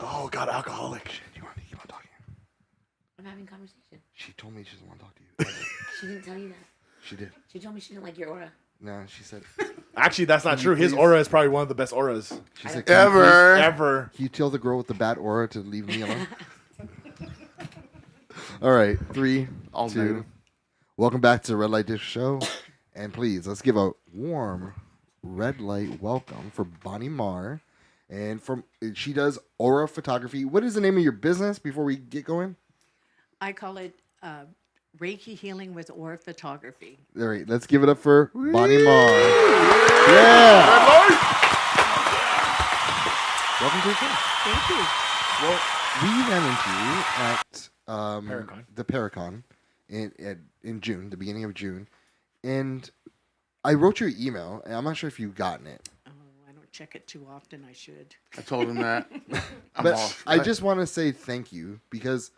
Oh, God, alcoholic. Shit, you want to keep on talking? I'm having conversation. She told me she doesn't want to talk to you. She didn't tell you that. She did. She told me she didn't like your aura. No, she said. Actually, that's not Can true. you His please- aura is probably one of the best auras She said, Ever. ever. Can you tell the girl with the bad aura to leave me alone? All right, 3, All 2. negative. Welcome back to the Red Light Dish Show. And please, let's give a warm red light welcome for Bonnie Marr. And she does aura photography. What is the name of your business before we get going? I call it Reiki healing with aura photography. All right, let's give it up for Bonnie Marr. Yeah. Welcome to the show. Thank you. Well, we ran into you at Paracon. the Paracon in June, the beginning of June, and I wrote you an email, and I'm not sure if you've gotten it. Oh, I don't check it too often. I should. I told him that. I'm But off. I just want to say thank you because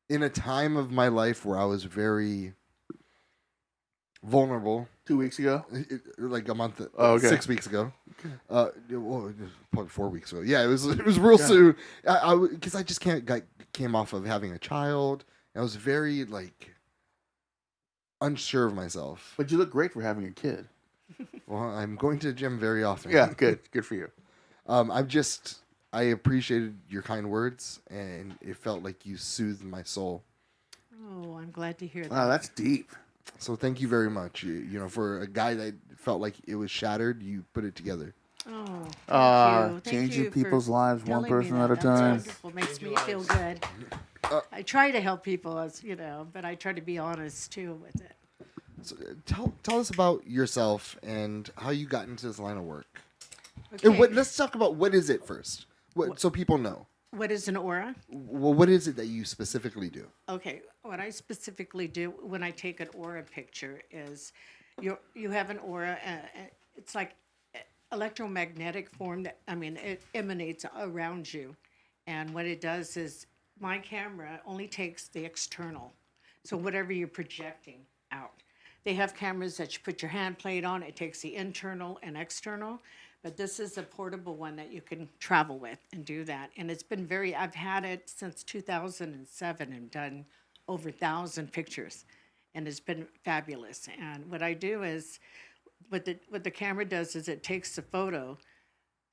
in a time of my life where I was very vulnerable, 2 weeks ago. like a month, Oh, okay. 6 weeks ago, well, it was probably 4 weeks ago. Yeah, it was real soon. Because I just came off of having a child. And I was very unsure of myself. But you look great for having a kid. Well, I'm going to the gym very often. Yeah, good. Good for you. I appreciated your kind words, and it felt like you soothed my soul. Oh, I'm glad to hear that. Wow, that's deep. So thank you very much. You know, for a guy that felt like it was shattered, you put it together. Oh, thank you. Thank Changing you people's for lives one telling me person that. at a That's time. wonderful. Makes me feel good. I try to help people, but I try to be honest too with it. So tell us about yourself and how you got into this line of work. Okay. And let's talk about what is it first, so people know. What is an aura? Well, what is it that you specifically do? Okay, what I specifically do when I take an aura picture is you have an aura. It's like electromagnetic form it emanates around you, and what it does is my camera only takes the external, so whatever you're projecting out. They have cameras that you put your hand plate on. It takes the internal and external. But this is a portable one that you can travel with and do that. And it's been I've had it since 2007 and done over 1,000 pictures. And it's been fabulous. And what I do is, what the camera does is it takes the photo.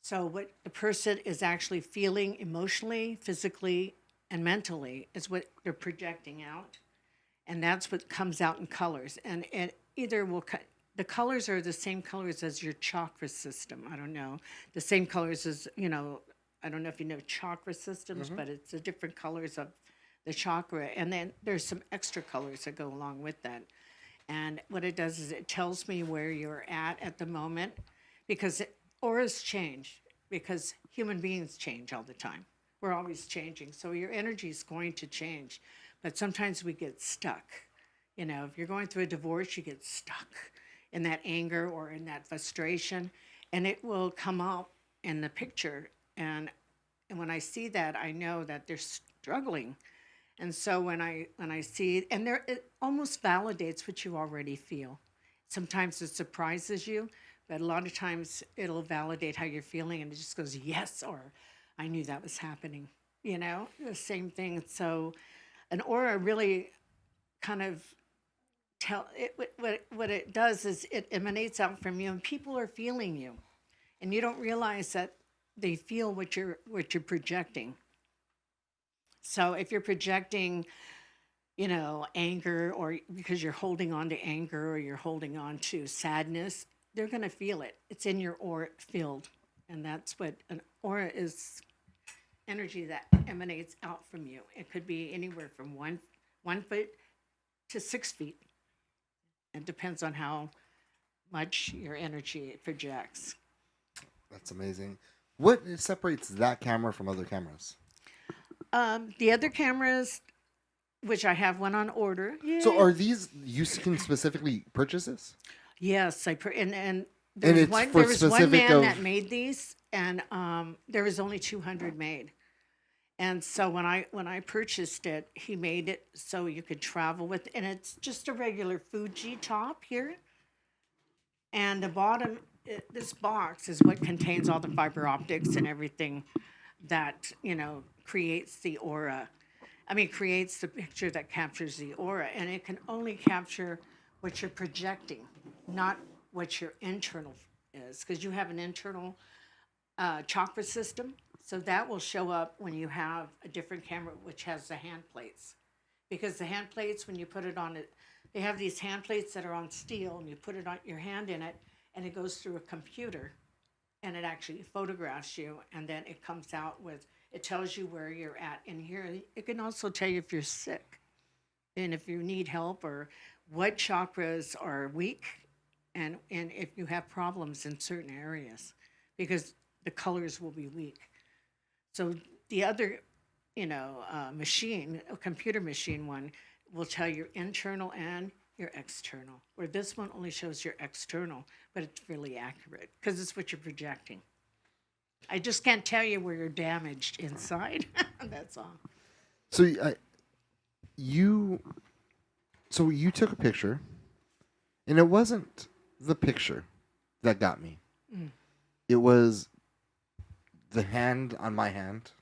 So what the person is actually feeling emotionally, physically, and mentally is what they're projecting out. And that's what comes out in colors. And it either will the colors are the same colors as your chakra system. I don't know. The same colors as, I don't know if you know chakra systems, but it's the different colors of the chakra. And then there's some extra colors that go along with that. And what it does is it tells me where you're at the moment, because auras change, because human beings change all the time. We're always changing. So your energy is going to change. But sometimes we get stuck. If you're going through a divorce, you get stuck in that anger or in that frustration, and it will come out in the picture. And when I see that, I know that they're struggling. And so when I see it, and it almost validates what you already feel. Sometimes it surprises you, but a lot of times it'll validate how you're feeling, and it just goes, yes, or I knew that was happening. The same thing. So an aura really kind of what it does is it emanates out from you, and people are feeling you, and you don't realize that they feel what you're projecting. So if you're projecting, anger, or because you're holding on to anger, or you're holding on to sadness, they're going to feel it. It's in your aura field, and that's what an aura is. Energy that emanates out from you. It could be anywhere from 1 foot to 6 feet. It depends on how much your energy projects. That's amazing. What separates that camera from other cameras? The other cameras, which I have one on order. So are these, you can specifically purchase this? Yes, and And it's for there was one specific man of- that made these, and there was only 200 made. And so when I purchased it, he made it so you could travel with, and it's just a regular Fuji top here. And the bottom, this box is what contains all the fiber optics and everything that, creates the aura. I mean, creates the picture that captures the aura. And it can only capture what you're projecting, not what your internal is. Because you have an internal chakra system. So that will show up when you have a different camera, which has the hand plates. Because the hand plates, when you put it on it, they have these hand plates that are on steel, and you put it on your hand in it, and it goes through a computer, and it actually photographs you, and then it comes out with, it tells you where you're at. And here, it can also tell you if you're sick, and if you need help, or what chakras are weak, and if you have problems in certain areas, because the colors will be weak. So the other, a computer machine one, will tell your internal and your external. Where this one only shows your external, but it's really accurate because it's what you're projecting. I just can't tell you where you're damaged inside. That's all. So you took a picture, and it wasn't the picture that got me. It was the hand on my hand,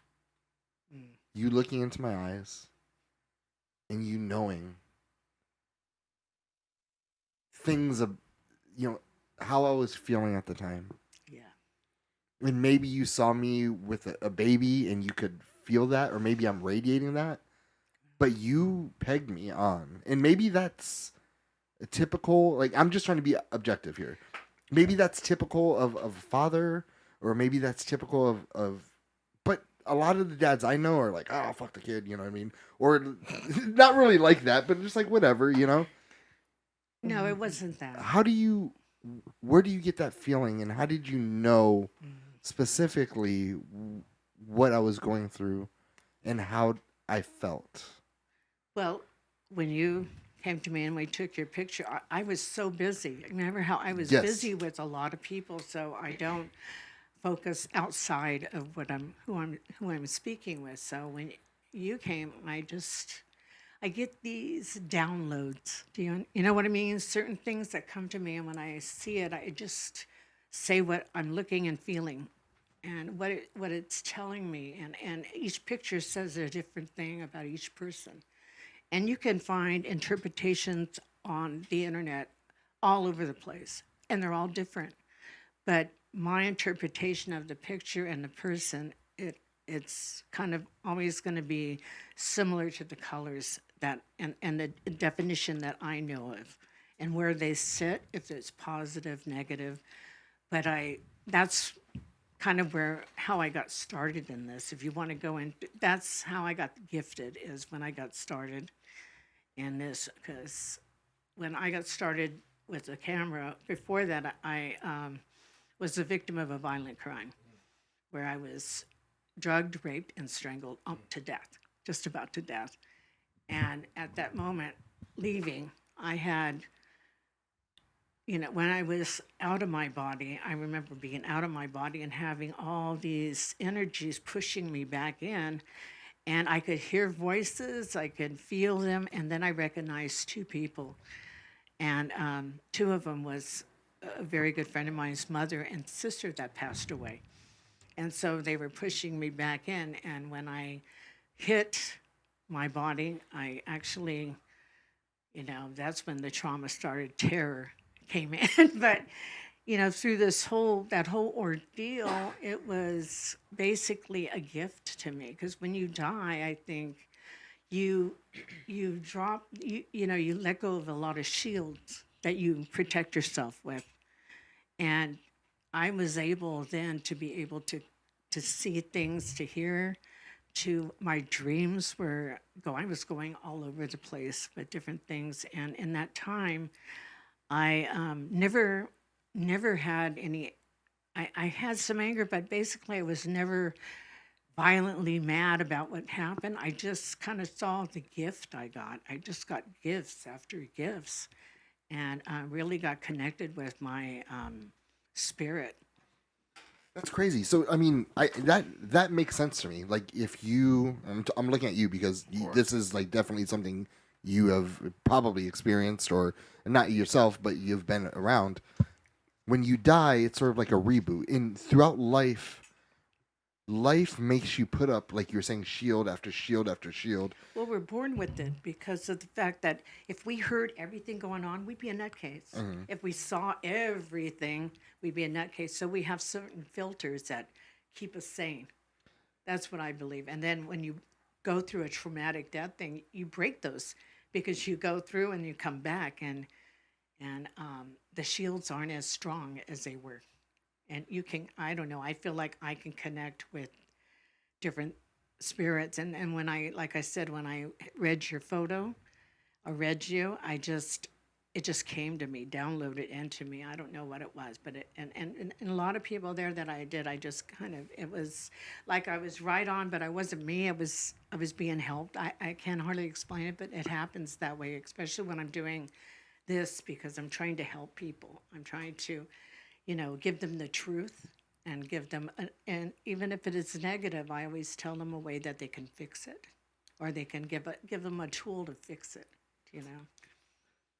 you looking into my eyes, and you knowing things of, how I was feeling at the time. Yeah. And maybe you saw me with a baby and you could feel that, or maybe I'm radiating that, but you pegged me on. And maybe that's a typical, I'm just trying to be objective here. Maybe that's typical of a father, or maybe that's typical of, but a lot of the dads I know are like, oh, fuck the kid, you know what I mean? Or not really like that, but just like whatever, No, it wasn't that. Where do you get that feeling, and how did you know specifically what I was going through and how I felt? Well, when you came to me and we took your picture, I was so busy. Remember how I was Yes. busy with a lot of people, so I don't focus outside of who I'm speaking with. So when you came, I get these downloads. Do you know what I mean? Certain things that come to me, and when I see it, I just say what I'm looking and feeling, and what it's telling me. And each picture says a different thing about each person. And you can find interpretations on the internet all over the place, and they're all different. But my interpretation of the picture and the person, it's kind of always going to be similar to the colors that and the definition that I know of, and where they sit, if it's positive, negative. But that's kind of how I got started in this. If you want to go in, that's how I got gifted, is when I got started in this. Because when I got started with the camera, before that, I was the victim of a violent crime, where I was drugged, raped, and strangled to death, just about to death. And at that moment, leaving, I had, when I was out of my body, I remember being out of my body and having all these energies pushing me back in. And I could hear voices, I could feel them, and then I recognized two people. And two of them was a very good friend of mine's mother and sister that passed away. And so they were pushing me back in. And when I hit my body, I actually, that's when the trauma started, terror came in. But, through that whole ordeal, it was basically a gift to me. Because when you die, I think you let go of a lot of shields that you protect yourself with. And I was able then to be able to see things, to hear, my dreams I was going all over the place with different things. And in that time, I never had any, I had some anger, but basically I was never violently mad about what happened. I just kind of saw the gift I got. I just got gifts after gifts, and really got connected with my spirit. That's crazy. So I mean, that makes sense to me. Like if I'm looking at you because this is like definitely something you have probably experienced, or not yourself, but you've been around. When you die, it's sort of like a reboot. And throughout life, life makes you put up, like you're saying, shield after shield after shield. Well, we're born with it because of the fact that if we heard everything going on, we'd be a nutcase. If we saw everything, we'd be a nutcase. So we have certain filters that keep us sane. That's what I believe. And then when you go through a traumatic death thing, you break those because you go through and you come back, and the shields aren't as strong as they were. And you can, I don't know, I feel like I can connect with different spirits. And when I, like I said, when I read your photo or read you, it just came to me, downloaded into me. I don't know what it was, but and a lot of people there that I did, I just kind of, it was like I was right on, but I wasn't me. I was being helped. I can't hardly explain it, but it happens that way, especially when I'm doing this, because I'm trying to help people. I'm trying to, give them the truth and give them, and even if it is negative, I always tell them a way that they can fix it, or they can give them a tool to fix it,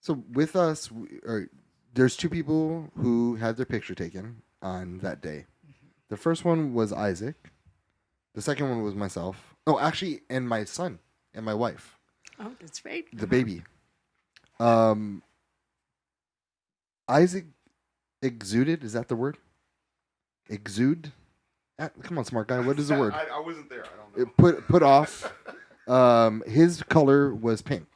So with us, there's two people who had their picture taken on that day. The first one was Isaac. The second one was myself. Oh, actually, and my son and my wife. Oh, that's right. The baby. Isaac exuded. Is that the word? Exude? Come on, smart guy. What is the word? I wasn't there. I don't know. Put off. His color was pink,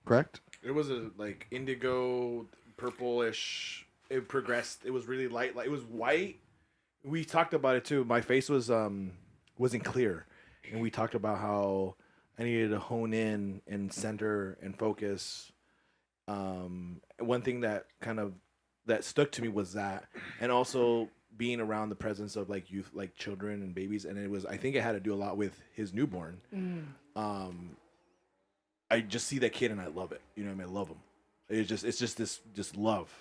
correct? It was a like indigo, purplish. It progressed. It was really light. Like it was white. We talked about it too. My face wasn't clear, and we talked about how I needed to hone in and center and focus. One thing that that stuck to me was that, and also being around the presence of like youth, like children and babies, and I think it had to do a lot with his newborn. I just see that kid and I love it. You know what I mean? I love him. It's just this love.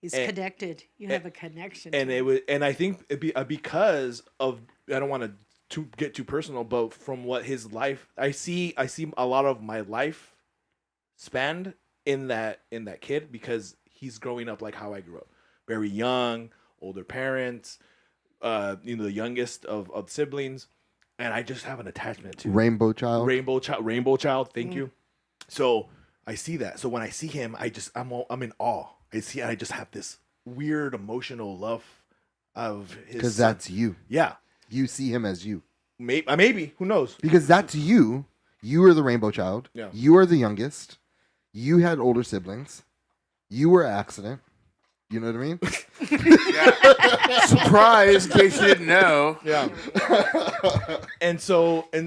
He's connected. You have a connection. And it was, and I think it'd be because of, I don't want to get too personal, but from what his life, I see a lot of my life spanned in that kid, because he's growing up like how I grew up, very young, older parents, the youngest of siblings. And I just have an attachment to Rainbow child. Rainbow child. Thank you. So I see that. So when I see him, I'm in awe. I just have this weird emotional love of his. Because son. that's you. Yeah. You see him as you. Maybe. Who knows? Because that's you. You are the rainbow child. Yeah. You are the youngest. You had older siblings. You were an accident. You know what I mean? Surprise, in case you didn't know. Yeah. and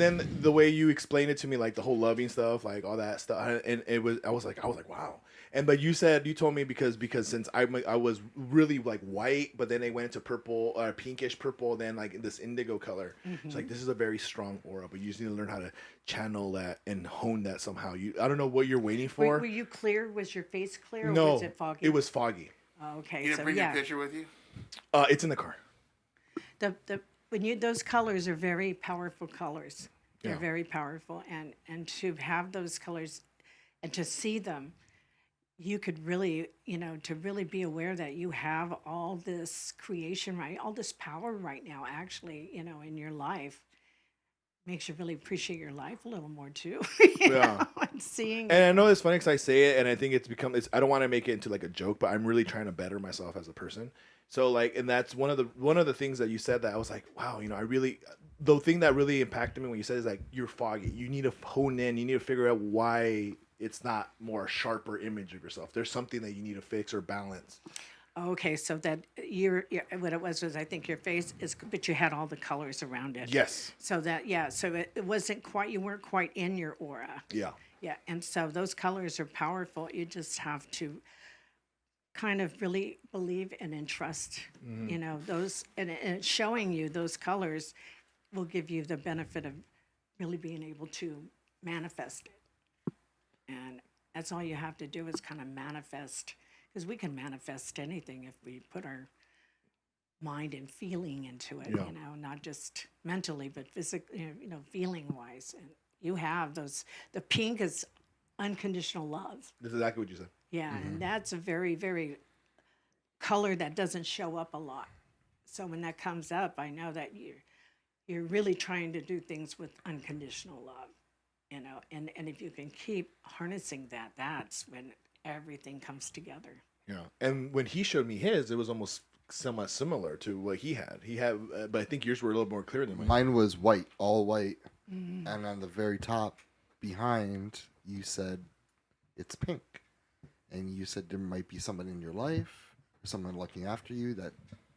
then the way you explained it to me, like the whole loving stuff, like all that stuff, and I was like, wow. But you told me because since I was really like white, but then they went into purple, pinkish purple, then like this indigo color. It's like, this is a very strong aura, but you just need to learn how to channel that and hone that somehow. I don't know what you're waiting for. Were you clear? Was your face clear, or No, was it foggy? it was foggy. Oh, okay, You didn't so bring yeah, your picture with you? It's in the car. those colors are very powerful colors. They're Yeah. very powerful, and to have those colors and to see them, you could really, to really be aware that you have all this creation, right, all this power right now, actually, in your life, makes you really appreciate your life a little more too. Yeah. And seeing. And I know it's funny because I say it, and I think I don't want to make it into like a joke, but I'm really trying to better myself as a person. So like, and that's one of the things that you said that I was like, wow, the thing that really impacted me when you said is like, you're foggy. You need to hone in. You need to figure out why it's not more a sharper image of yourself. There's something that you need to fix or balance. Okay, so that what it was I think your face is, but you had all the colors around it. Yes. So so it wasn't quite, you weren't quite in your aura. Yeah. Yeah, and so those colors are powerful. You just have to kind of really believe and entrust, those, and it's showing you those colors will give you the benefit of really being able to manifest it. And that's all you have to do is kind of manifest, because we can manifest anything if we put our mind and feeling into it, Yeah. not just mentally, but physically, feeling wise. And you have those, the pink is unconditional love. That's exactly what you said. Yeah, and that's a very, very color that doesn't show up a lot. So when that comes up, I know that you're really trying to do things with unconditional love, you know, and if you can keep harnessing that, that's when everything comes together. Yeah. And when he showed me his, it was almost somewhat similar to what he had. But I think yours were a little more clear than mine. Mine was white, all white, and on the very top, behind, you said it's pink, and you said there might be someone in your life, or someone looking after you that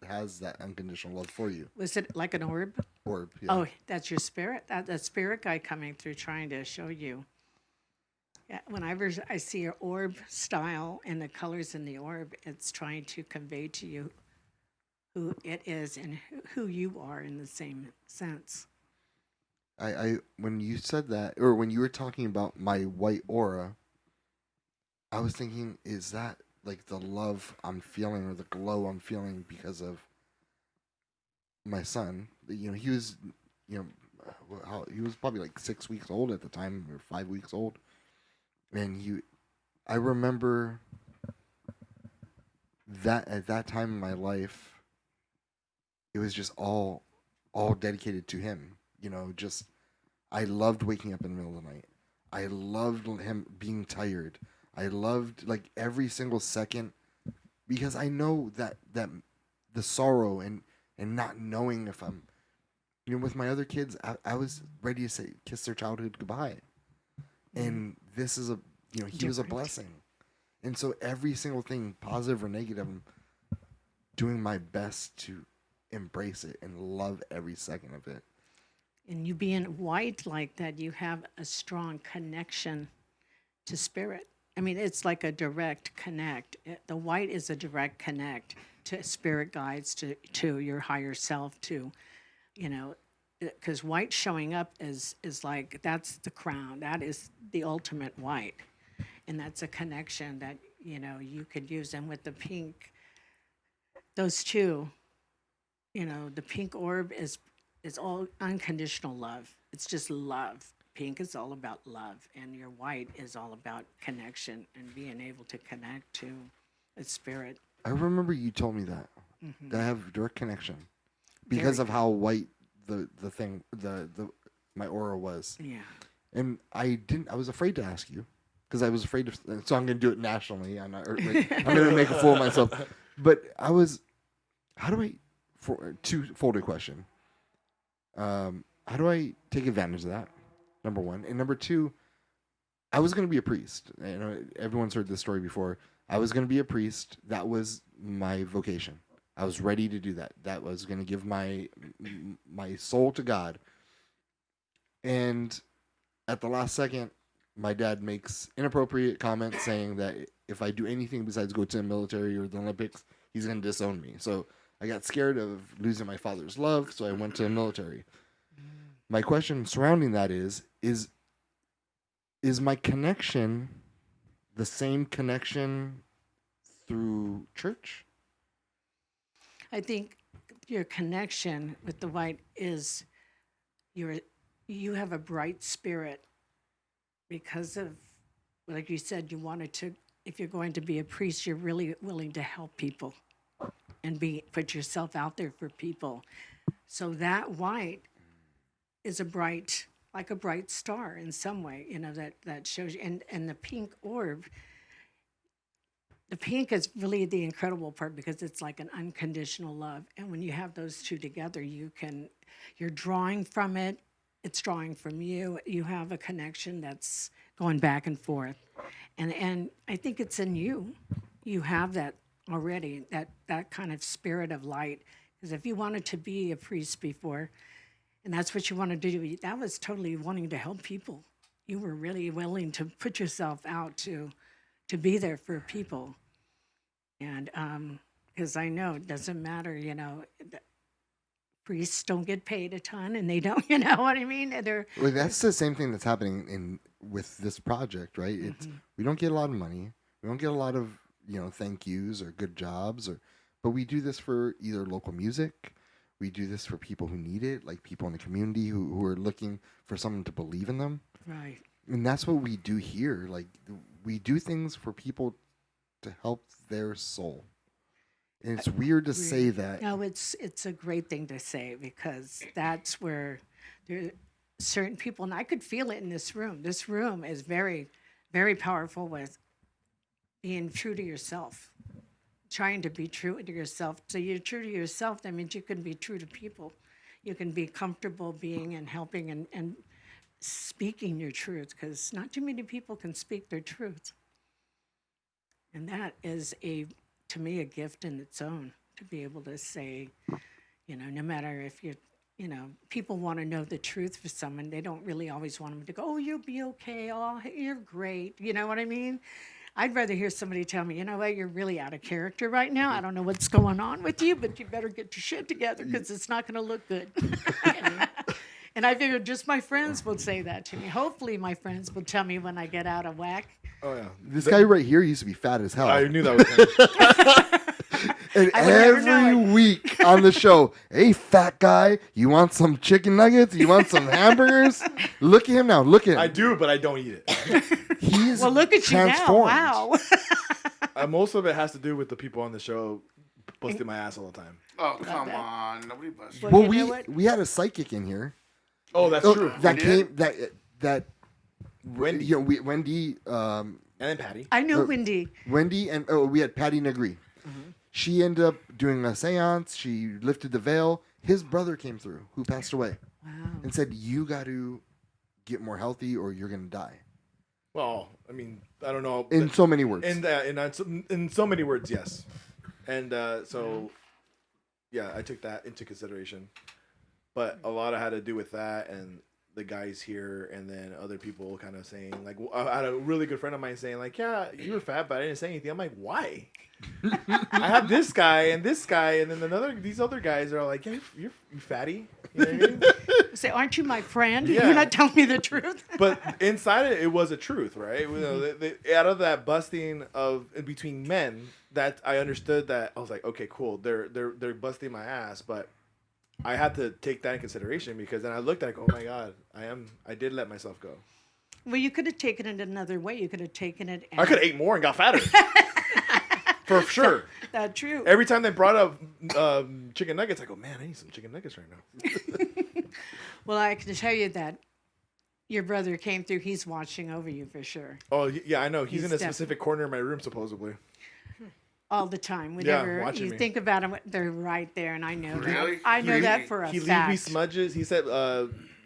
has that unconditional love for you. Was it like an orb? Orb. Yeah. Oh, that's your spirit. That spirit guy coming through, trying to show you. Yeah, whenever I see an orb style and the colors in the orb, it's trying to convey to you who it is and who you are in the same sense. I when you said that, or when you were talking about my white aura, I was thinking, is that like the love I'm feeling or the glow I'm feeling because of my son? You know, he was, you know, he was probably like 6 weeks old at the time, or 5 weeks old, and I remember that at that time in my life, it was just all dedicated to him. You know, just I loved waking up in the middle of the night. I loved him being tired. I loved like every single second, because I know that the sorrow and not knowing if I'm, you know, with my other kids, I was ready to kiss their childhood goodbye, and this is he was a blessing, and so every single thing, positive or negative, I'm doing my best to embrace it and love every second of it. And you being white like that, you have a strong connection to spirit. I mean, it's like a direct connect. The white is a direct connect to spirit guides, to your higher self, to, you know, because white showing up is like, that's the crown. That is the ultimate white. And that's a connection that, you know, you could use. And with the pink, those two, you know, the pink orb is all unconditional love. It's just love. Pink is all about love, and your white is all about connection and being able to connect to a spirit. I remember you told me that that I have direct connection because Very of how white the my aura was, Yeah. and I was afraid to ask you because I was afraid of. So I'm gonna do it nationally. I'm gonna make a fool of myself. But I was. How do I? For two-folded question. How do I take advantage of that? Number one, and number two, I was going to be a priest. You know, everyone's heard this story before. I was going to be a priest. That was my vocation. I was ready to do that. That was going to give my soul to God. And at the last second, my dad makes inappropriate comments saying that if I do anything besides go to the military or the Olympics, he's going to disown me. So I got scared of losing my father's love, so I went to the military. My question surrounding that is my connection the same connection through church? I think your connection with the white is you have a bright spirit because of, like you said, you wanted to, if you're going to be a priest, you're really willing to help people and put yourself out there for people. So that white is like a bright star in some way, you know, that shows you. And the pink orb, the pink is really the incredible part because it's like an unconditional love. And when you have those two together, you're drawing from it. It's drawing from you. You have a connection that's going back and forth. And I think it's in you. You have that already, that kind of spirit of light. Because if you wanted to be a priest before, and that's what you wanted to do, that was totally wanting to help people. You were really willing to put yourself out to be there for people. And because I know it doesn't matter, you know, priests don't get paid a ton, and they don't, you know what I mean? Well, that's the same thing that's happening with this project, right? It's we don't get a lot of money, we don't get a lot of, you know, thank yous or good jobs, but we do this for either local music. We do this for people who need it, like people in the community who are looking for someone to believe in them. Right. And that's what we do here. Like, we do things for people to help their soul. And it's weird to say that. No, it's a great thing to say because that's where there are certain people, and I could feel it in this room. This room is very, very powerful with being true to yourself, trying to be true to yourself. So you're true to yourself, that means you can be true to people. You can be comfortable being and helping and speaking your truth, because not too many people can speak their truth. And that is, to me, a gift in its own, to be able to say, no matter if people want to know the truth for someone. They don't really always want them to go, oh, you'll be okay. Oh, you're great. You know what I mean? I'd rather hear somebody tell me, you know what, you're really out of character right now. I don't know what's going on with you, but you better get your shit together because it's not going to look good. And I figured just my friends will say that to me. Hopefully my friends will tell me when I get out of whack. Oh, yeah. This guy right here used to be fat as hell. I knew that was him. And I would never know every it. week on the show, hey, fat guy, you want some chicken nuggets? You want some hamburgers? Look at him now. Look at him. I do, but I don't eat it. He's Well, look at you now. transformed. Wow. Most of it has to do with the people on the show busting my ass all the time. Oh, come on. Nobody busts. Well, Well, you know what? we had a psychic in here. Oh, that's Oh, true. That We came that Wendy. Wendy And then Patty. I know Oh. Wendy. and we had Patty Negri. She ended up doing a seance. She lifted the veil. His brother came through, who passed away, Wow. and said, "You got to get more healthy, or you're gonna die." Well, I mean, I don't know. In so many words. In so many words, yes. And so, yeah, I took that into consideration. But a lot of had to do with that and the guys here, and then other people kind of saying, like, I had a really good friend of mine saying, like, yeah, you were fat, but I didn't say anything. I'm like, why? I have this guy, and then these other guys are like, yeah, you're fatty. You know what I mean? Say, aren't you my friend? Yeah. You're not telling me the truth. But inside it was a truth, right? You know, out of that busting of in between men, that I understood that I was like, okay, cool. They're busting my ass, but I had to take that in consideration because then I looked at it, oh my God, I did let myself go. Well, you could have taken it another way. You could have taken it. I could have ate more and got fatter. For sure. That's true. Every time they brought up chicken nuggets, I go, man, I need some chicken nuggets right now. Well, I can tell you that your brother came through. He's watching over you for sure. Oh, yeah, I know. He's He's in a specific corner in my room, supposedly. All the time. Whenever watching you me. think about them, they're right there, and I know Really? that. I know He- that for a He leaves fact. me smudges. He said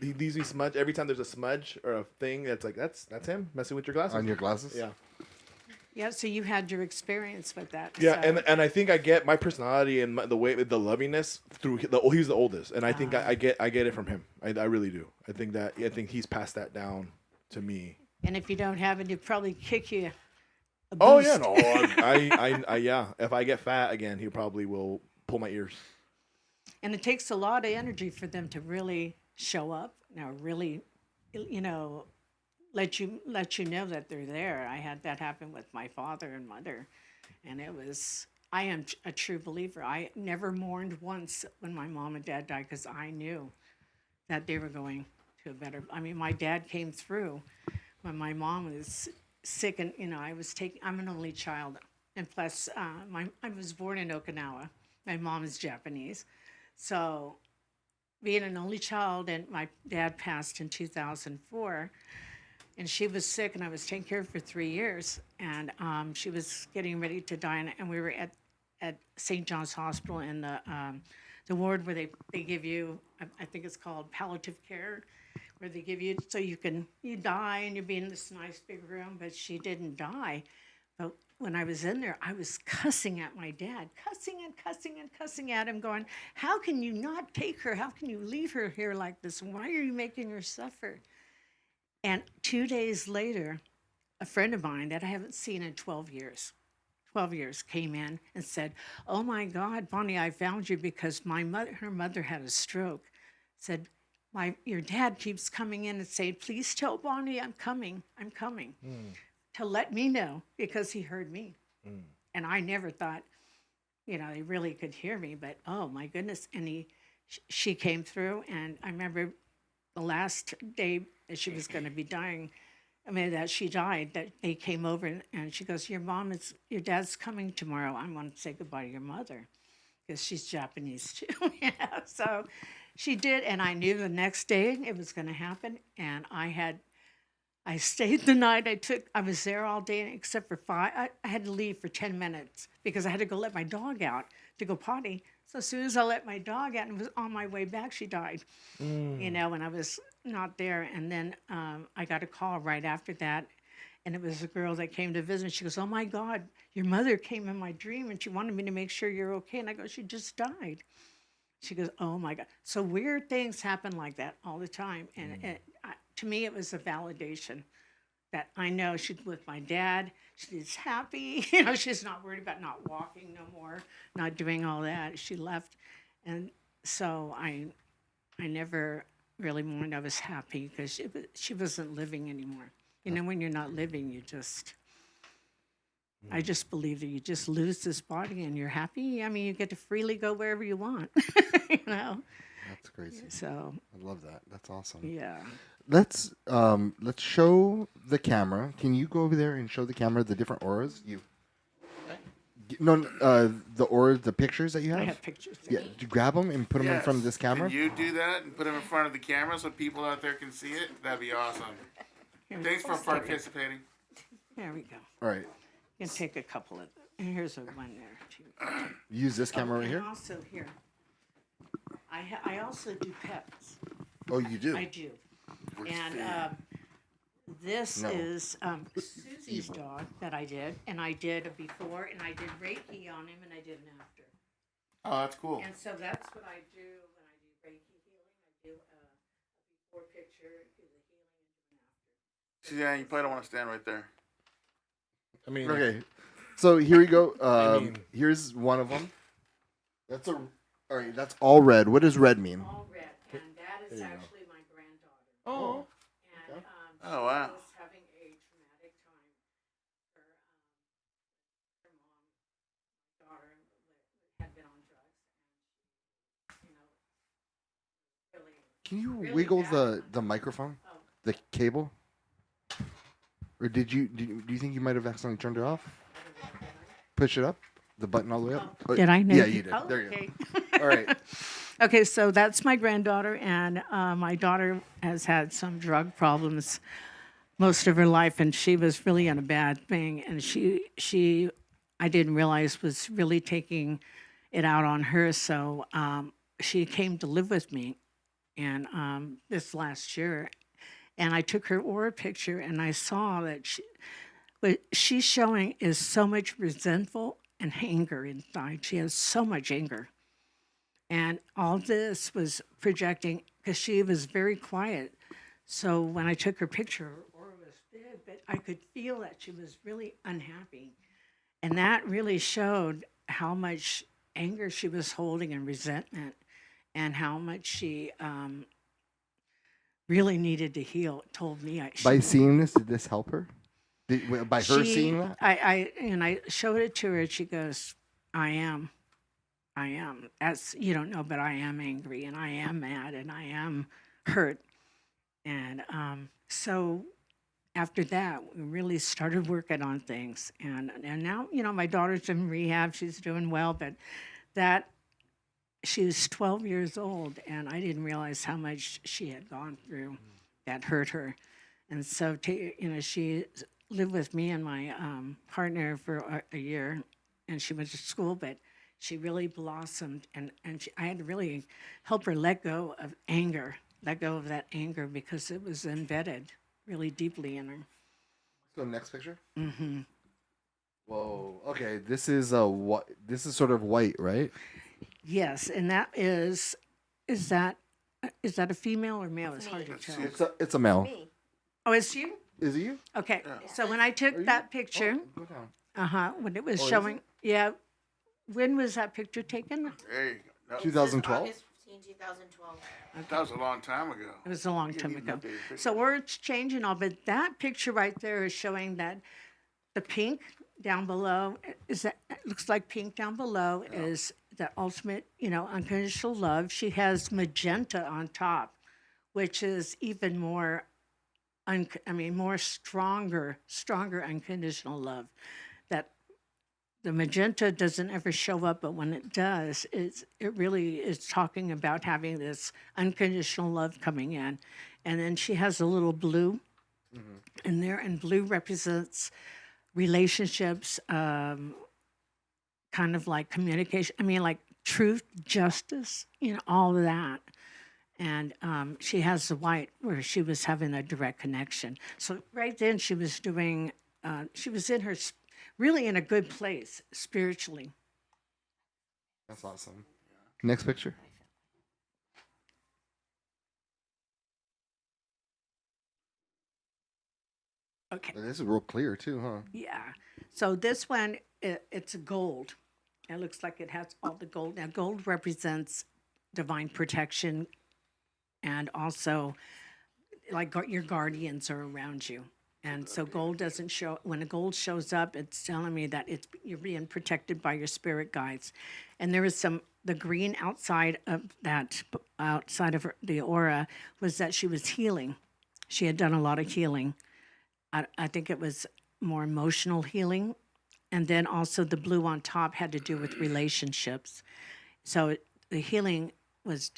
he leaves me smudge every time there's a smudge or a thing. That's like that's him messing with your glasses. on your glasses. Yeah, Yeah, so you had your experience with that. yeah, so. and I think I get my personality and the way the lovingness through he's the oldest, and I think I get it from him. I really do. I think he's passed that down to me. And if you don't have it, he'd probably kick you. A Oh boost. yeah, no, I yeah. If I get fat again, he probably will pull my ears. And it takes a lot of energy for them to really show up. Now, really, let you know that they're there. I had that happen with my father and mother, and it was. I am a true believer. I never mourned once when my mom and dad died because I knew that they were going to a better. I mean, my dad came through when my mom was sick, and I'm an only child, and plus, I was born in Okinawa. My mom is Japanese, so being an only child, and my dad passed in 2004, and she was sick, and I was taking care of her for 3 years, and she was getting ready to die, and we were at St. John's Hospital in the ward where they give you, I think it's called palliative care, where they give you so you die and you be in this nice big room, but she didn't die. But when I was in there, I was cussing at my dad, cussing at him, going, how can you not take her? How can you leave her here like this? Why are you making her suffer? And 2 days later, a friend of mine that I haven't seen in 12 years came in and said, oh my God, Bonnie, I found you because her mother had a stroke. Said, your dad keeps coming in and saying, please tell Bonnie I'm coming. To let me know because he heard me. And I never thought, he really could hear me, but oh my goodness. And she came through, and I remember the last day that she was going to be dying, I mean, that she died, that they came over and she goes, your dad's coming tomorrow. I want to say goodbye to your mother because she's Japanese too. Yeah, so she did. And I knew the next day it was going to happen. And I stayed the night. I was there all day except for 5. I had to leave for 10 minutes because I had to go let my dog out to go potty. So as soon as I let my dog out and was on my way back, she died, you know, and I was not there. And then I got a call right after that. And it was a girl that came to visit. She goes, oh, my God, your mother came in my dream and she wanted me to make sure you're okay. And I go, she just died. She goes, oh, my God. So weird things happen like that all the time. And to me, it was a validation that I know she's with my dad. She's happy. You know, she's not worried about not walking no more, not doing all that. She left. And so I never really mourned. I was happy because she wasn't living anymore. You know, when you're not living, I just believe that you just lose this body and you're happy. I mean, you get to freely go wherever you want, you know? That's crazy. So, I love that. That's awesome. yeah. Let's show the camera. Can you go over there and show the camera the different auras? No, the auras, the pictures that you have. I have pictures. Yeah, grab them and put them in front of Yes. this camera. Can you do that and put them in front of the camera so people out there can see it? That'd be awesome. Thanks for participating. There we go. All right. You can take a couple of, and here's a one there, too. Use this camera right And here. also here, I also do pets. Oh, you do. I do. And this No. is Susie's dog that I did. And I did a before, and I did Reiki on him, and I did an after. Oh, that's cool. And so that's what I do when I do Reiki healing. I do a before picture, do the healing, and an after. See, yeah, you probably don't want to stand right there. I mean, Okay. So here we go. mean- Here's one of them. All right. That's all red. What does red mean? All red. And that is There you go. actually my granddaughter. oh, And Oh, wow. she was having a traumatic time. Her mom, my daughter, had been on drugs, and really. Can you Really wiggle bad. the microphone, Oh. the cable? Or do you think you might have accidentally turned it off? Push it up, the button all the way up. Oh, Did I? Yeah, you did. Oh, There you okay. go. All right. Okay, so that's my granddaughter, and my daughter has had some drug problems most of her life, and she was really in a bad thing, and she I didn't realize was really taking it out on her, so she came to live with me, and this last year, and I took her aura picture, and I saw that what she's showing is so much resentful and anger inside. She has so much anger. And all this was projecting because she was very quiet. So when I took her picture, her aura was big, but I could feel that she was really unhappy. And that really showed how much anger she was holding and resentment and how much she really needed to heal. It told me By seeing this, did this help her? By her seeing that? I showed it to her and she goes, I am. As you don't know, but I am angry and I am mad and I am hurt. And so after that, we really started working on things. And now, my daughter's in rehab. She's doing well, but she was 12 years old, and I didn't realize how much she had gone through that hurt her. And so, she lived with me and my partner for a year, and she went to school, but she really blossomed, and I had to really help her let go of that anger because it was embedded really deeply in her. Let's go next picture. Mm-hmm. Whoa. Okay, this is sort of white, right? Yes, and that is that a female or male? It's hard to tell. It's a male. Me. Oh, it's you? Is it you? Okay. So when I took that picture, Oh, go down. when it was is showing, yeah. When was that picture taken? There you go. No, 2012. August 15, 2012. that was a long time ago. It was a long You time need an ago. updated picture. So words change and all, but that picture right there is showing that the pink down below it looks like pink down below is the ultimate, unconditional love. She has magenta on top, which is even more more stronger unconditional love. That the magenta doesn't ever show up, but when it does, it really is talking about having this unconditional love coming in. And then she has a little blue in there, and blue represents relationships, kind of like communication. I mean, like truth, justice, all of that. And she has the white where she was having a direct connection. So right then she was doing, she was in her, really in a good place spiritually. That's awesome. Next picture. Okay. This is real clear too, huh? Yeah. So this one, it's gold. It looks like it has all the gold. Now, gold represents divine protection, and also like your guardians are around you. And so gold doesn't show. When a gold shows up, it's telling me that you're being protected by your spirit guides. And there is the green outside of the aura was that she was healing. She had done a lot of healing. I think it was more emotional healing. And then also the blue on top had to do with relationships. So the healing was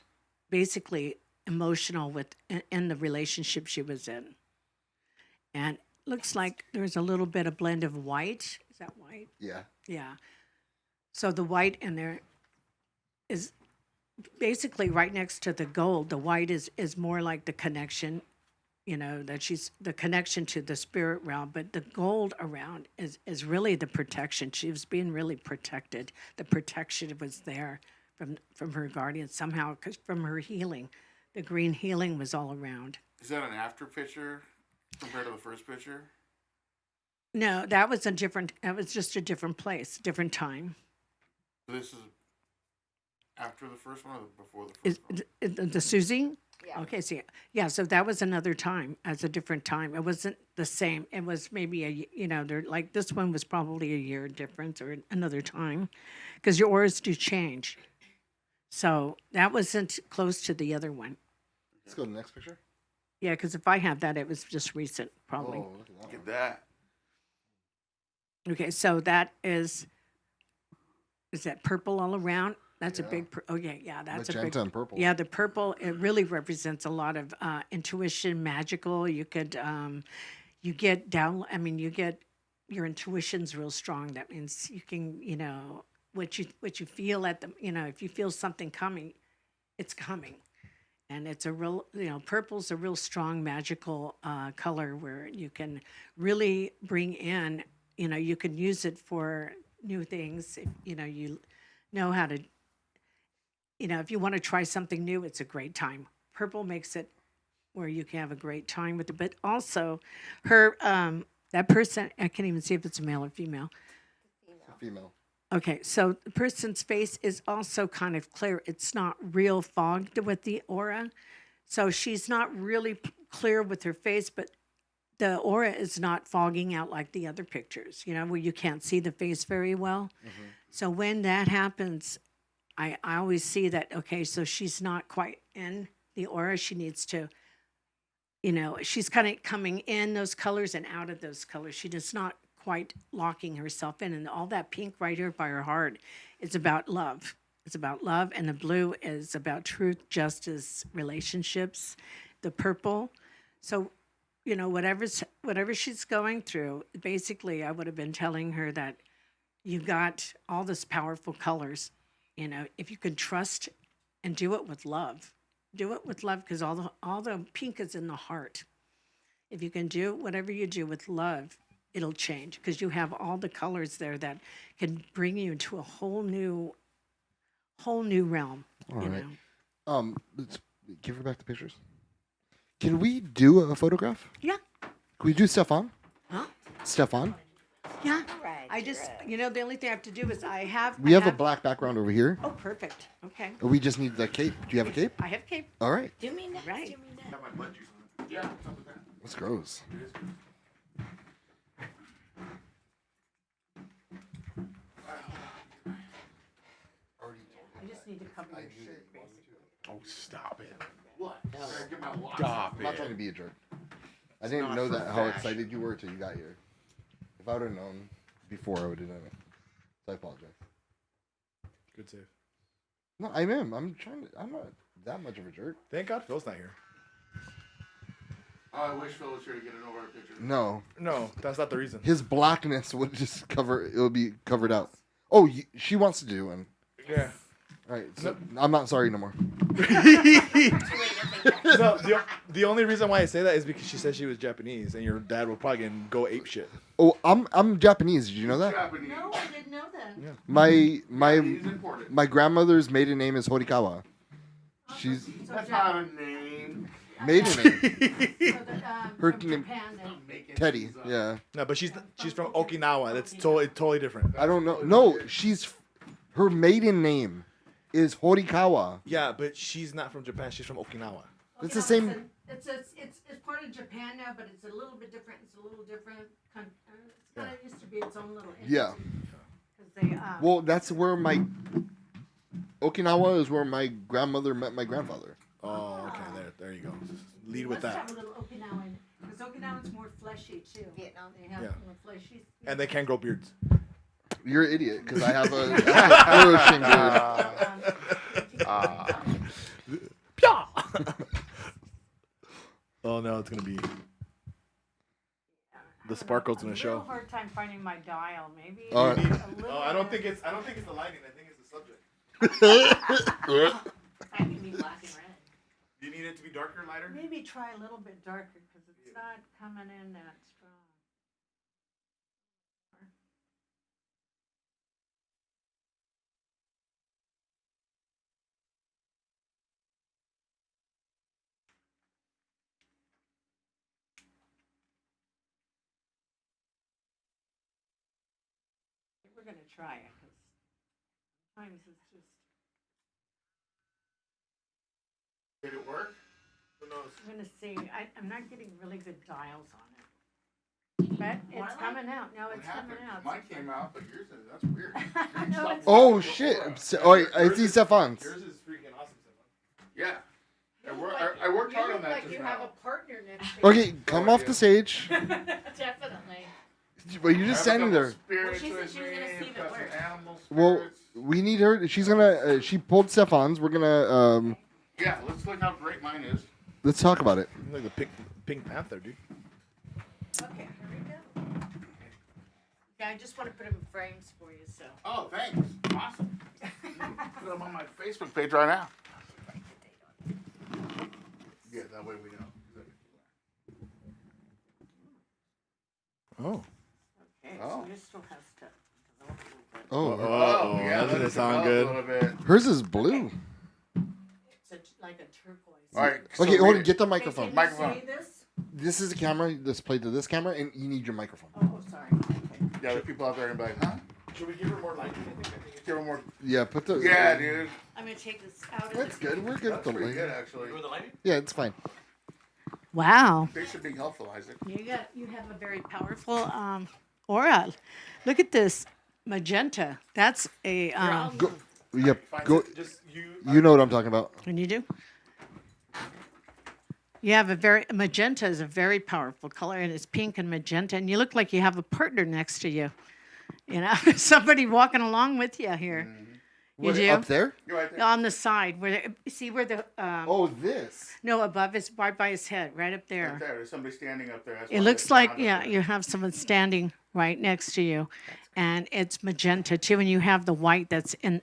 basically emotional in the relationship she was in. And looks like there's a little bit of blend of white. Is that white? Yeah. Yeah. So the white in there is basically right next to the gold. The white is more like the connection, that she's the connection to the spirit realm. But the gold around is really the protection. She was being really protected. The protection was there from her guardian somehow, because from her healing. The green healing was all around. Is that an after picture compared to the first picture? No, that was just a different place, different time. So this is after the first one or before the first one? The Susie? Yeah. Okay, so so that was another time, as a different time. It wasn't the same. It was maybe they're like, this one was probably a year difference or another time, because your auras do change. So that wasn't close to the other one. Let's go to the next picture. Yeah, because if I have that, it was just recent, probably. Oh, look at that. Look at that. Okay, so that is that purple all around? That's a Yeah. big, that's a big. Magenta and purple. Yeah, the purple, it really represents a lot of intuition, magical. You could, you get your intuition's real strong. That means you can, what you feel if you feel something coming, it's coming. And it's a real, purple's a real strong magical color where you can really bring in, you can use it for new things. If, you know how to, if you want to try something new, it's a great time. Purple makes it where you can have a great time with it. But also, that person, I can't even see if it's a male or female. Female. Okay, so the person's face is also kind of clear. It's not real fogged with the aura. So she's not really clear with her face, but the aura is not fogging out like the other pictures, where you can't see the face very well. Mm-hmm. So when that happens, I always see that, okay, so she's not quite in the aura. She needs to, she's kind of coming in those colors and out of those colors. She does not quite locking herself in. And all that pink right here by her heart is about love. It's about love. And the blue is about truth, justice, relationships. The purple. So, whatever she's going through, basically I would have been telling her that you got all this powerful colors. If you can trust and do it with love, because all the pink is in the heart. If you can do whatever you do with love, it'll change, because you have all the colors there that can bring you into a whole new realm. All right. Let's give her back the pictures. Can we do a photograph? Yeah. Can we do Stefan? Huh? Stefan? Yeah. Right, I just, the only thing I have to do is We have a black background over here. Oh, perfect. Okay. We just need the cape. Do you have a cape? I have cape. All right. Do me next. Right. Do me next. Got my butt juice on it. Yeah, what's up with that? That's gross. I just need to cover your shirt, basically. Oh, stop it. What? I gotta get my watch. Stop I'm not it. trying to be a jerk. I didn't not know for that how fashion. excited you were till you got here. If I would have known before, I would have done it. So I apologize. Good save. No, I am. I'm not that much of a jerk. Thank God Phil's not here. Oh, I wish Phil was here to get an over picture. No, No, that's not the reason. his blackness would just cover. It would be covered out. Oh, she wants to do one. Yeah. All right. So I'm not sorry no more. No, the only reason why I say that is because she said she was Japanese, and your dad will probably go ape shit. Oh, I'm Japanese. Did you know that? Japanese. No, I didn't know that. Yeah. Japanese imported. My grandmother's maiden name is Horikawa. She's So That's not a name. maiden name. Her from name- Japan, then. Making Teddy. things up. Yeah. No, but she's from Okinawa. That's totally different. I don't know. No, her maiden name is Horikawa. Yeah, but she's not from Japan. She's from Okinawa. It's the same. It's part of Japan now, but it's a little bit different. It's a little different. It's kind of used to be its own little entity. Yeah. 'Cause they, Well, that's where Okinawa is where my grandmother met my grandfather. Oh, okay. There you go. Lead with let's that. have a little Okinawan, because Okinawan's more fleshy too. Vietnam. They have Yeah. more fleshy. And they can grow beards. You're an idiot because I have a flourishing beard. Oh no, it's gonna be the sparkle's gonna A show. little hard time finding my dial. Maybe. Oh, a little I don't bit. think it's the lighting. I think it's the subject. I can be black and red. Do you need it to be darker, lighter? Maybe try a little bit darker because it's not coming in that strong. We're gonna try it because sometimes it's just. Did it work? Who knows? I'm gonna see. I'm not getting really good dials on it, but it's coming out. No, What it's happened? coming out. Mine came out, but yours didn't. That's weird. No, it's- Oh shit! Oh, wait, I see Stefan's. Yours is freaking awesome, Yeah. You I look worked- like- I worked you hard look on that like just you now. have a partner next to you. Okay, come off the stage. Definitely. But you're just standing there. Spirits Well, she said with she was gonna me, see if it got some worked. animal Well, spirits. we need her. She's gonna. She pulled Stefan's. We're gonna. Yeah, let's look how great mine is. Let's talk about it. Like the Pink Panther, dude. Okay, here we go. Yeah, I just want to put them in frames for you. So. Oh, thanks. Awesome. Put them on my Facebook page right now. Yeah, that way we know. Oh. Okay, Oh. so this still has to develop a little bit. Oh, Oh, yeah, that doesn't let it sound develop good. A little bit. hers is blue. It's like a turquoise. All right. so Okay, hold read on. it. Get the Hey, microphone. can you Microphone. say this? This is a camera. This played to this camera, and you need your microphone. Oh, sorry. Okay. Yeah, there's people out there and be like, huh? Should we give her more lighting? I think Give them more. Yeah, put the. Yeah, dude. I'm gonna take this out of That's this. good. We're good That's with the pretty good, light. actually. the lighting? Yeah, it's fine. Wow. Thanks for being helpful, Isaac. You have a very powerful aura. Look at this magenta. That's a Go. Yep. Fine, Go. just you. You know what I'm talking about. Can you do? You have magenta is a very powerful color, and it's pink and magenta, and you look like you have a partner next to you. You know, somebody walking along with you here. You What, do up there? You're right there. on the side see where the Oh, this. no above is right by his head, right up Right there. there. There's somebody standing up there. That's It why looks there's like sound up yeah, there. you have someone standing right next to you, and it's magenta too, and you have the white that's in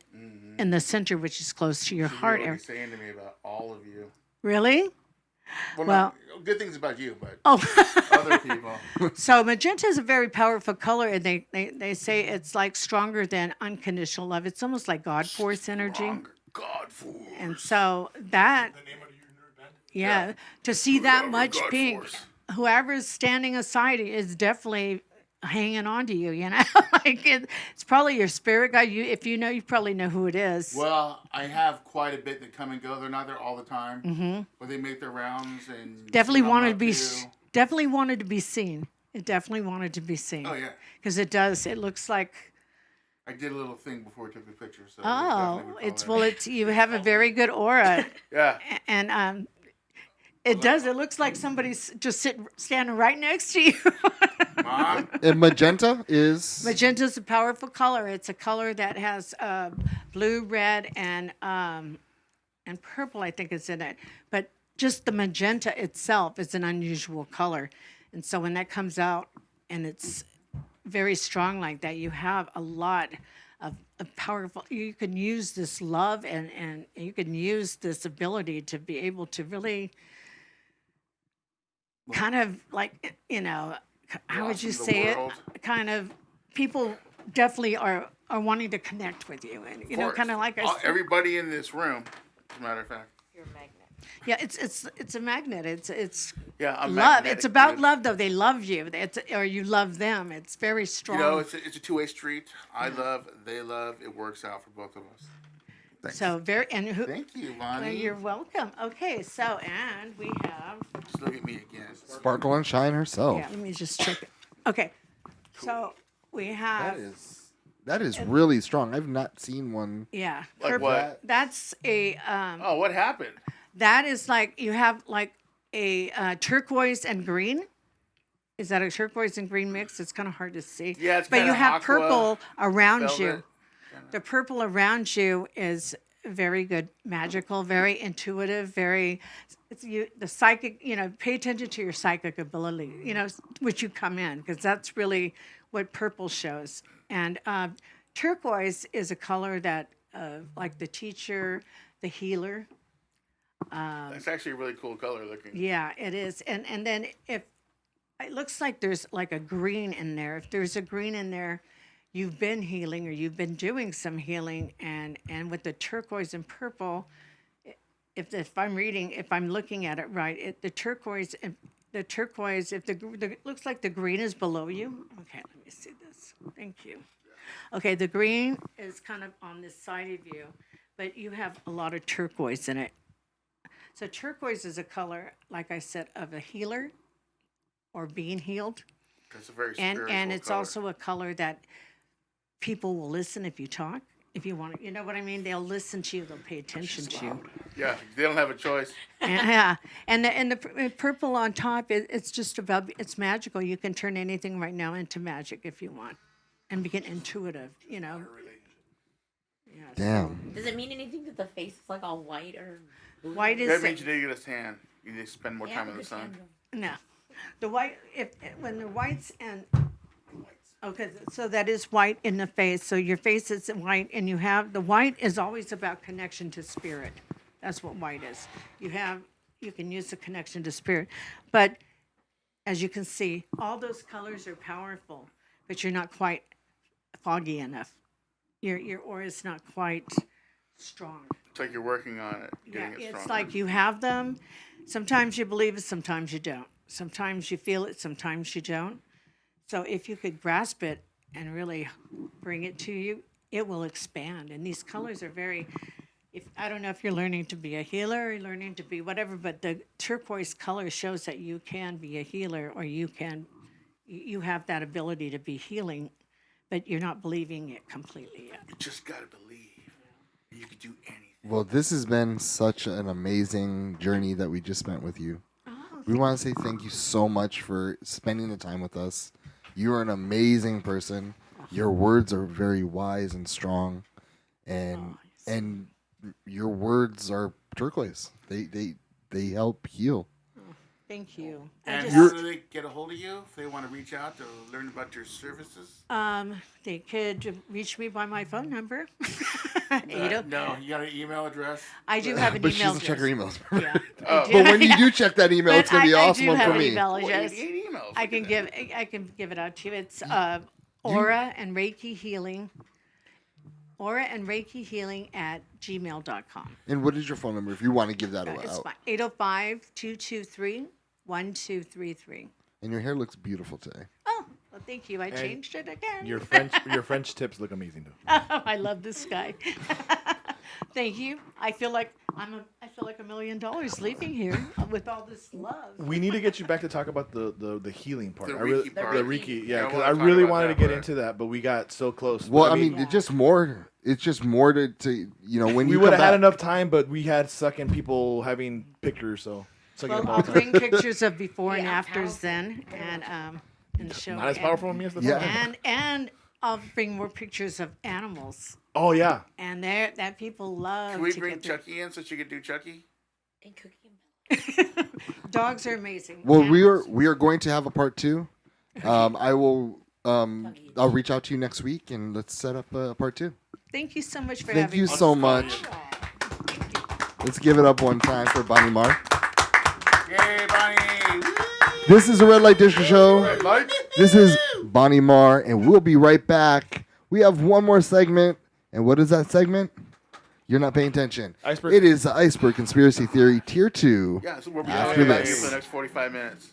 the center, which is close to your She's heart really area. saying to me about all of you. Really? Well, Well- not, good things about you, but Oh. other people. So magenta is a very powerful color, and they say it's like stronger than unconditional love. It's almost like God force energy. God force. And so that, The name of your nerd band? yeah, to see that Whatever, much God pink, force. whoever's standing aside is definitely hanging on to you. You know, like it's probably your spirit guide. If you know, you probably know who it is. Well, I have quite a bit that come and go. They're not there all the time, but they make their rounds and Definitely see what I'm wanted to up be, to. definitely wanted to be seen. It definitely wanted to be seen. Oh yeah, Because it does. It looks like. I did a little thing before we took the picture. So Oh, definitely would it's call that- you have a very good aura, Yeah. and It does. It looks like somebody's just standing right next to you. Mom, And magenta is Magenta's a powerful color. It's a color that has blue, red, and purple, I think, is in it. But just the magenta itself is an unusual color. And so when that comes out and it's very strong like that, you have a lot of powerful, you can use this love and you can use this ability to be able to really kind of like, how would you Blossom the say it? world. Kind of, people definitely are wanting to connect with you. And, kind of like I said. Everybody in this room, as a matter of fact. You're a magnet. Yeah, it's a magnet. It's Yeah, I'm love. magnetic, It's about dude. love, though. They love you. Or you love them. It's very strong. It's a two-way street. I love, they love. It works out for both of us. Thanks. So Thank you, Bonnie. You're welcome. Okay, so and we have. Just look at me again. Sparkle and Shine herself. Yeah, let me just check it. Okay, so we have. That is really strong. I've not seen one. Yeah. Like purple. what? That's a. Oh, what happened? That is like you have like a turquoise and green. Is that a turquoise and green mix? It's kind of hard to see. Yeah, it's but you kinda have aqua, purple around you. velvet. The purple around you is very good, magical, very intuitive, very. The psychic. Pay attention to your psychic ability. Which you come in because that's really what purple shows. And turquoise is a color that, like the teacher, the healer. That's actually a really cool color looking. Yeah, it is. And then if it looks like there's like a green in there. If there's a green in there, you've been healing or you've been doing some healing. And with the turquoise and purple, if I'm looking at it right, the turquoise, if it looks like the green is below you. Okay, let me see this. Thank you. Okay, the green is kind of on this side of you, but you have a lot of turquoise in it. So turquoise is a color, like I said, of a healer or being healed. It's a very And spiritual it's color. also a color that people will listen if you talk. If you want to, you know what I mean? They'll listen to you. They'll pay attention to you. Yeah, they don't have a choice. Yeah, and the purple on top, it's just about, it's magical. You can turn anything right now into magic if you want, and become intuitive. Yeah, Damn. Does it mean anything that the face is like all white or blue? White That is means you need to get a tan. You need to spend more time in the because sun. no, the white. When the whites and okay, so that is white in the face. So your face is white, and you have the white is always about connection to spirit. That's what white is. You can use the connection to spirit, but as you can see, all those colors are powerful, but you're not quite foggy enough. Your aura is not quite strong. It's like you're working on it, Yeah, getting it it's stronger. like you have them. Sometimes you believe it, sometimes you don't. Sometimes you feel it, sometimes you don't. So if you could grasp it and really bring it to you, it will expand. And these colors are very. I don't know if you're learning to be a healer or you're learning to be whatever, but the turquoise color shows that you can be a healer or you have that ability to be healing, but you're not believing it completely yet. You just gotta believe. You can do anything. Well, this has been such an amazing journey that we just spent with you. We want to say thank you so much for spending the time with us. You are an amazing person. Your words are very wise and strong, and your words are turquoise. They help heal. Thank you. And how do they get a hold of you if they want to reach out to learn about your services? They could reach me by my phone number. No, you got an email address? I do have an But she email doesn't check her address. emails. Yeah. Oh. But when you do check that email, it's gonna be an awesome I do one have for an me. email Oh, address. 88 emails. I can give it out to you. It's Aura and Reiki Healing. Aura and Reiki Healing at gmail.com. And what is your phone number if you want to give that It's out? fine. 805-223-1233. And your hair looks beautiful today. Oh, well, thank you. I changed it again. Your French tips look amazing too. I love this guy. Thank you. I feel like $1 million leaving here with all this love. We need to get you back to talk about the healing part. The I really, Reiki part. The Reiki, yeah, Yeah, I because wanna I talk really about wanted to that get part. into that, but we got so close. Well, But I mean, it's just more. It's just more to when we you would come have had back. enough time, but we had sucking people having pictures. So So Well, get a I'll ball bring pictures of before and Yeah, afters powerful. then, and show. Not as powerful as me as the Yeah. phone. And I'll bring more pictures of animals, Oh yeah. and that people love. Can we to bring get their- Chucky in so she could do Chucky? And cookie and milk. Dogs are amazing. Well, Animals. we are going to have a part 2. I will. I'll reach out to you next week and let's set up a part 2. Thank you so much for Thank having you me. so much. Let's give it up one time for Bonnie Marr. Yay, Bonnie! Woo! This is a Red Light Disco Show. Red light. This is Bonnie Marr, and we'll be right back. We have one more segment, and what is that segment? You're not paying attention. Iceberg. It is the Iceberg Conspiracy Theory Tier 2. Yeah, so we'll be After back here this. for the next 45 minutes.